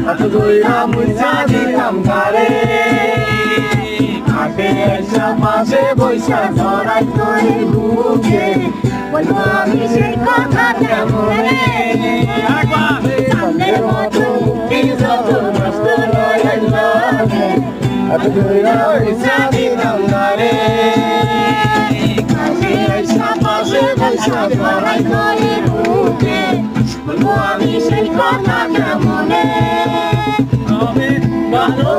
হাত ধইরা মুইসা দিতাম গারে ঘাটে এসা পাশে বৈশা ধরাই তোর বুকে বলবো আমি সেই কথা কেমনে সামনের মতো মুক্তি যত নষ্ট নয় লাগে হাত ধইরা মুইসা দিতাম গারে ঘাটে এসা পাশে বৈশা ধরাই তোর বুকে বলবো আমি সেই কথা কেমনে ভালো